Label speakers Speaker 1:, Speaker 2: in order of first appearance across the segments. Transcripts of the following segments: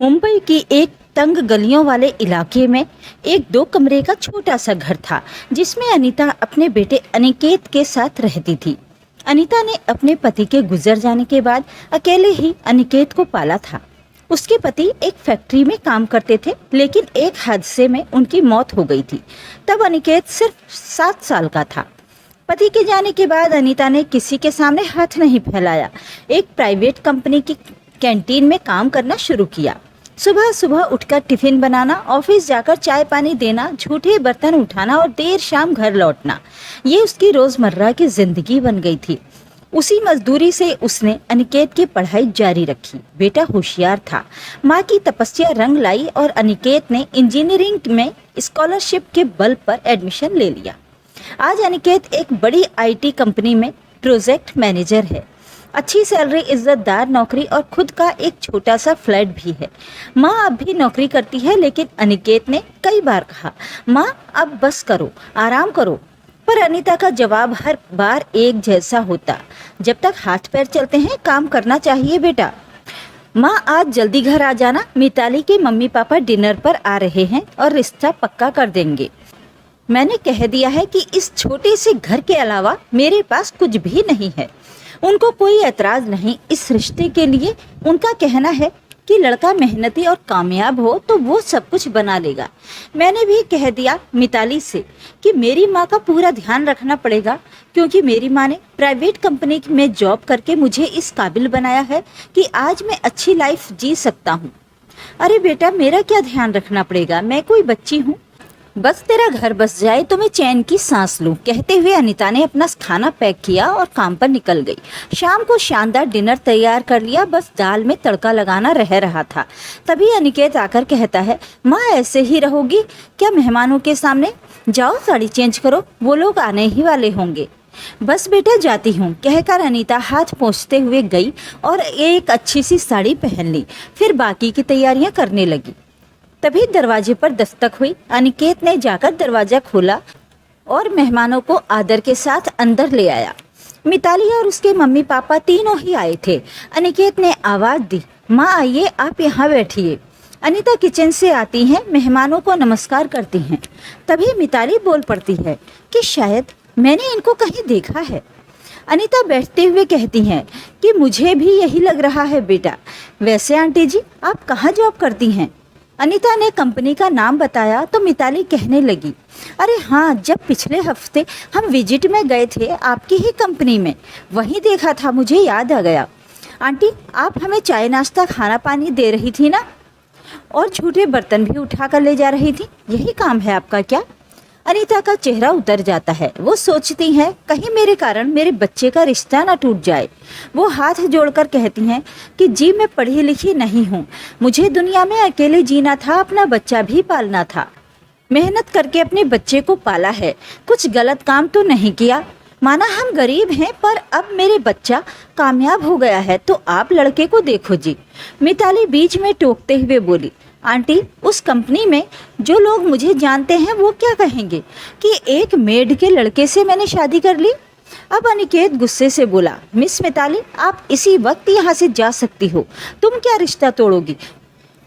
Speaker 1: मुंबई की एक तंग गलियों वाले इलाके में एक 2 कमरे का छोटा सा घर था जिसमें अनीता अपने बेटे अनिकेत के साथ रहती थी। अनीता ने अपने पति के गुजर जाने के बाद अकेले ही अनिकेत को पाला था। उसके पति एक फैक्ट्री में काम करते थे, लेकिन एक हादसे में उनकी मौत हो गई थी। तब अनिकेत सिर्फ 7 साल का था। पति के जाने के बाद अनीता ने किसी के सामने हाथ नहीं फैलाया। एक प्राइवेट कंपनी की कैंटीन में काम करना शुरू किया। सुबह सुबह उठकर टिफिन बनाना, ऑफिस जाकर चाय पानी देना, झूठे बर्तन उठाना और देर शाम घर लौटना, ये उसकी रोजमर्रा की जिंदगी बन गई थी। उसी मजदूरी से उसने अनिकेत की पढ़ाई जारी रखी। बेटा होशियार था। माँ की तपस्या रंग लाई और अनिकेत ने इंजीनियरिंग में स्कॉलरशिप के बल पर एडमिशन ले लिया। आज अनिकेत एक बड़ी आईटी कंपनी में प्रोजेक्ट मैनेजर है। अच्छी सैलरी, इज्जतदार नौकरी और खुद का एक छोटा सा फ्लैट भी है। माँ अब भी नौकरी करती है, लेकिन अनिकेत ने कई बार कहा, माँ अब बस करो, आराम करो। पर अनीता का जवाब हर बार एक जैसा होता, जब तक हाथ पैर चलते हैं काम करना चाहिए बेटा। माँ आज जल्दी घर आ जाना, मिताली के मम्मी पापा डिनर पर आ रहे हैं और रिश्ता पक्का कर देंगे। मैंने कह दिया है कि इस छोटे से घर के अलावा मेरे पास कुछ भी नहीं है। उनको कोई एतराज़ नहीं इस रिश्ते के लिए। उनका कहना है कि लड़का मेहनती और कामयाब हो तो वो सब कुछ बना लेगा। मैंने भी कह दिया मिताली से कि मेरी माँ का पूरा ध्यान रखना पड़ेगा, क्योंकि मेरी माँ ने प्राइवेट कंपनी में जॉब करके मुझे इस काबिल बनाया है कि आज मैं अच्छी लाइफ जी सकता हूँ। अरे बेटा, मेरा क्या ध्यान रखना पड़ेगा, मैं कोई बच्ची हूँ? बस तेरा घर बस जाए तो मैं चैन की सांस लूं। कहते हुए अनीता ने अपना खाना पैक किया और काम पर निकल गई। शाम को शानदार डिनर तैयार कर लिया, बस दाल में तड़का लगाना रह रहा था। तभी अनिकेत आकर कहता है, माँ ऐसे ही रहोगी क्या मेहमानों के सामने? जाओ साड़ी चेंज करो, वो लोग आने ही वाले होंगे। बस बेटा जाती हूँ, कहकर अनीता हाथ पोंछते हुए गई और एक अच्छी सी साड़ी पहन ली। फिर बाकी की तैयारियां करने लगी। तभी दरवाजे पर दस्तक हुई। अनिकेत ने जाकर दरवाजा खोला और मेहमानों को आदर के साथ अंदर ले आया। मिताली और उसके मम्मी पापा तीनों ही आए थे। अनिकेत ने आवाज़ दी, माँ आइए, आप यहाँ बैठिए। अनीता किचन से आती हैं, मेहमानों को नमस्कार करती हैं। तभी मिताली बोल पड़ती है कि शायद मैंने इनको कहीं देखा है। अनीता बैठते हुए कहती हैं कि मुझे भी यही लग रहा है बेटा। वैसे आंटी जी, आप कहाँ जॉब करती हैं? अनीता ने कंपनी का नाम बताया तो मिताली कहने लगी, अरे हाँ, जब पिछले हफ्ते हम विजिट में गए थे आपकी ही कंपनी में, वहीं देखा था, मुझे याद आ गया। आंटी, आप हमें चाय नाश्ता खाना पानी दे रही थी ना, और झूठे बर्तन भी उठा कर ले जा रही थी, यही काम है आपका क्या? अनीता का चेहरा उतर जाता है। वो सोचती हैं कहीं मेरे कारण मेरे बच्चे का रिश्ता ना टूट जाए। वो हाथ जोड़कर कहती हैं कि जी मैं पढ़ी लिखी नहीं हूँ, मुझे दुनिया में अकेले जीना था, अपना बच्चा भी पालना था। मेहनत करके अपने बच्चे को पाला है, कुछ गलत काम तो नहीं किया। माना हम गरीब हैं, पर अब मेरे बच्चा कामयाब हो गया है तो आप लड़के को देखो जी। मिताली बीच में टोकते हुए बोली, आंटी, उस कंपनी में जो लोग मुझे जानते हैं वो क्या कहेंगे कि एक मेड के लड़के से मैंने शादी कर ली? अब अनिकेत गुस्से से बोला, मिस मिताली, आप इसी वक्त यहाँ से जा सकती हो। तुम क्या रिश्ता तोड़ोगी?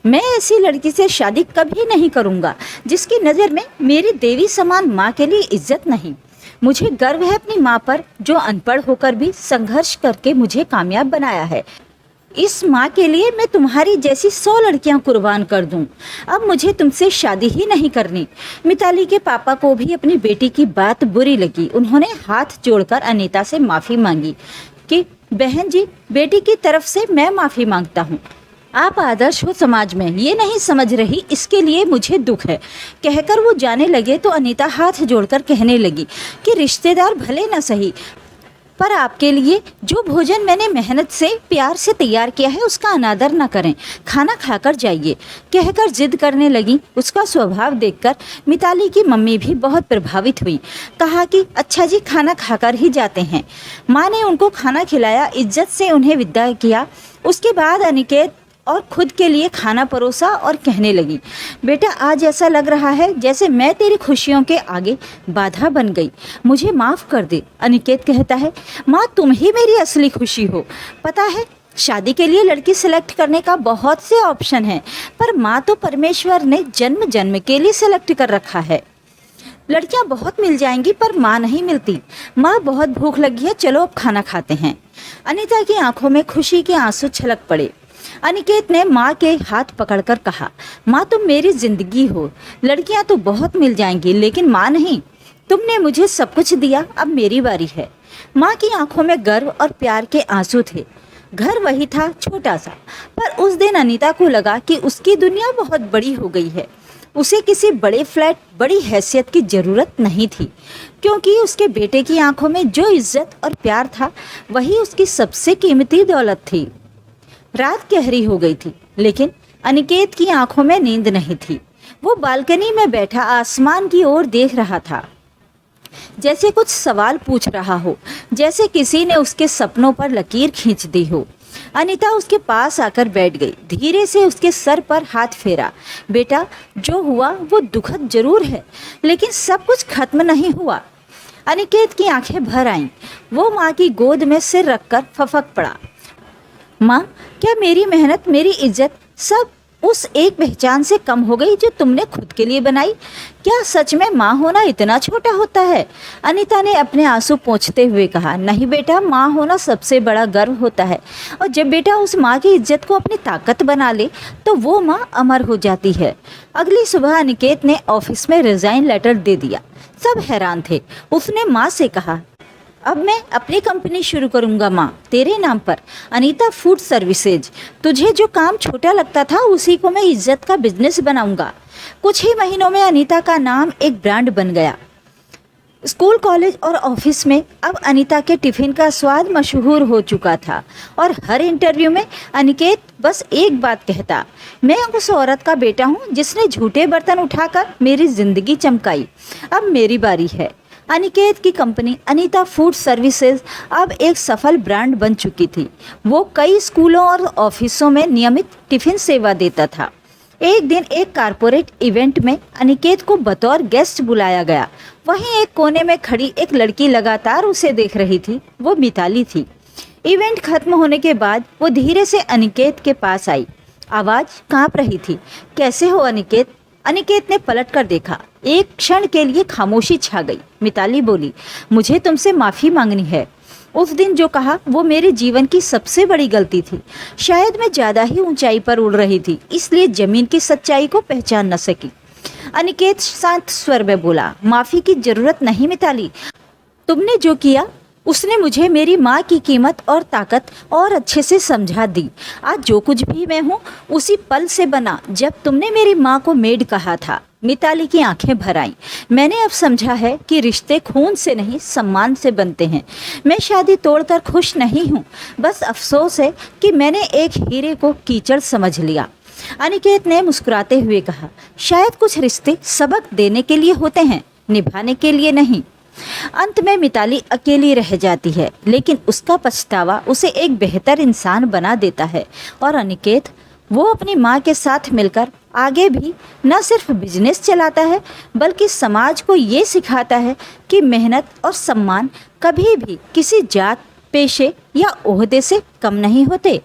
Speaker 1: मैं ऐसी लड़की से शादी कभी नहीं करूँगा जिसकी नज़र में मेरी देवी समान माँ के लिए इज्जत नहीं। मुझे गर्व है अपनी माँ पर, जो अनपढ़ होकर भी संघर्ष करके मुझे कामयाब बनाया है। इस माँ के लिए मैं तुम्हारी जैसी 100 लड़कियां कुर्बान कर दूं। अब मुझे तुमसे शादी ही नहीं करनी। मिताली के पापा को भी अपनी बेटी की बात बुरी लगी। उन्होंने हाथ जोड़कर अनीता से माफ़ी मांगी कि बहन जी, बेटी की तरफ से मैं माफ़ी मांगता हूँ। आप आदर्श हो समाज में, ये नहीं समझ रही, इसके लिए मुझे दुख है। कहकर वो जाने लगे तो अनीता हाथ जोड़कर कहने लगी कि रिश्तेदार भले न सही, पर आपके लिए जो भोजन मैंने मेहनत से प्यार से तैयार किया है उसका अनादर न करें, खाना खाकर जाइए। कहकर जिद करने लगी। उसका स्वभाव देखकर मिताली की मम्मी भी बहुत प्रभावित हुई। कहा कि अच्छा जी, खाना खाकर ही जाते हैं। माँ ने उनको खाना खिलाया, इज्जत से उन्हें विदा किया। उसके बाद अनिकेत और खुद के लिए खाना परोसा और कहने लगी, बेटा आज ऐसा लग रहा है जैसे मैं तेरी खुशियों के आगे बाधा बन गई, मुझे माफ़ कर दे। अनिकेत कहता है, माँ तुम ही मेरी असली खुशी हो। पता है शादी के लिए लड़की सिलेक्ट करने का बहुत से ऑप्शन हैं, पर माँ तो परमेश्वर ने जन्म जन्म के लिए सिलेक्ट कर रखा है। लड़कियां बहुत मिल जाएंगी पर माँ नहीं मिलती। माँ बहुत भूख लगी है, चलो अब खाना खाते हैं। अनीता की आंखों में खुशी के आंसू छलक पड़े। अनिकेत ने माँ के हाथ पकड़कर कहा, माँ तुम मेरी जिंदगी हो। लड़कियां तो बहुत मिल जाएंगी लेकिन माँ नहीं। तुमने मुझे सब कुछ दिया, अब मेरी बारी है। माँ की आंखों में गर्व और प्यार के आंसू थे। घर वही था, छोटा सा, पर उस दिन अनीता को लगा कि उसकी दुनिया बहुत बड़ी हो गई है। उसे किसी बड़े फ्लैट, बड़ी हैसियत की ज़रूरत नहीं थी, क्योंकि उसके बेटे की आंखों में जो इज्जत और प्यार था वही उसकी सबसे कीमती दौलत थी। रात गहरी हो गई थी, लेकिन अनिकेत की आंखों में नींद नहीं थी। वो बालकनी में बैठा आसमान की ओर देख रहा था, जैसे कुछ सवाल पूछ रहा हो, जैसे किसी ने उसके सपनों पर लकीर खींच दी हो। अनीता उसके पास आकर बैठ गई, धीरे से उसके सर पर हाथ फेरा। बेटा, जो हुआ वो दुखद जरूर है, लेकिन सब कुछ खत्म नहीं हुआ। अनिकेत की आंखें भर आईं। वो माँ की गोद में सिर रखकर फफक पड़ा। माँ, क्या मेरी मेहनत, मेरी इज्जत सब उस एक पहचान से कम हो गई जो तुमने खुद के लिए बनाई? क्या सच में माँ होना इतना छोटा होता है? अनीता ने अपने आंसू पोंछते हुए कहा, नहीं बेटा, माँ होना सबसे बड़ा गर्व होता है। और जब बेटा उस माँ की इज्जत को अपनी ताकत बना ले तो वो माँ अमर हो जाती है। अगली सुबह अनिकेत ने ऑफिस में रिजाइन लेटर दे दिया। सब हैरान थे। उसने माँ से कहा, अब मैं अपनी कंपनी शुरू करूंगा माँ, तेरे नाम पर, अनीता फूड सर्विसेज। तुझे जो काम छोटा लगता था उसी को मैं इज्जत का बिजनेस बनाऊंगा। कुछ ही महीनों में अनीता का नाम एक ब्रांड बन गया। स्कूल, कॉलेज और ऑफिस में अब अनीता के टिफ़िन का स्वाद मशहूर हो चुका था और हर इंटरव्यू में अनिकेत बस एक बात कहता, मैं उस औरत का बेटा हूँ जिसने झूठे बर्तन उठाकर मेरी ज़िंदगी चमकाई। अब मेरी बारी है। अनिकेत की कंपनी अनीता फूड सर्विसेज अब एक सफल ब्रांड बन चुकी थी। वो कई स्कूलों और ऑफिसों में नियमित टिफ़िन सेवा देता था। एक दिन एक कारपोरेट इवेंट में अनिकेत को बतौर गेस्ट बुलाया गया। वहीं एक कोने में खड़ी एक लड़की लगातार उसे देख रही थी। वो मिताली थी। इवेंट खत्म होने के बाद वो धीरे से अनिकेत के पास आई। आवाज़ कांप रही थी, कैसे हो अनिकेत? अनिकेत ने पलट कर देखा। एक क्षण के लिए खामोशी छा गई। मिताली बोली, मुझे तुमसे माफ़ी मांगनी है। उस दिन जो कहा वो मेरे जीवन की सबसे बड़ी गलती थी। शायद मैं ज़्यादा ही ऊंचाई पर उड़ रही थी, इसलिए ज़मीन की सच्चाई को पहचान न सकी। अनिकेत शांत स्वर में बोला, माफ़ी की ज़रूरत नहीं मिताली। तुमने जो किया उसने मुझे मेरी माँ की कीमत और ताकत और अच्छे से समझा दी। आज जो कुछ भी मैं हूँ उसी पल से बना जब तुमने मेरी माँ को मेड कहा था। मिताली की आंखें भर आईं। मैंने अब समझा है कि रिश्ते खून से नहीं, सम्मान से बनते हैं। मैं शादी तोड़कर खुश नहीं हूँ, बस अफसोस है कि मैंने एक हीरे को कीचड़ समझ लिया। अनिकेत ने मुस्कुराते हुए कहा, शायद कुछ रिश्ते सबक देने के लिए होते हैं, निभाने के लिए नहीं। अंत में मिताली अकेली रह जाती है, लेकिन उसका पछतावा उसे एक बेहतर इंसान बना देता है। और अनिकेत, वो अपनी माँ के साथ मिलकर आगे भी न सिर्फ बिजनेस चलाता है, बल्कि समाज को ये सिखाता है कि मेहनत और सम्मान कभी भी किसी जात, पेशे या ओहदे से कम नहीं होते।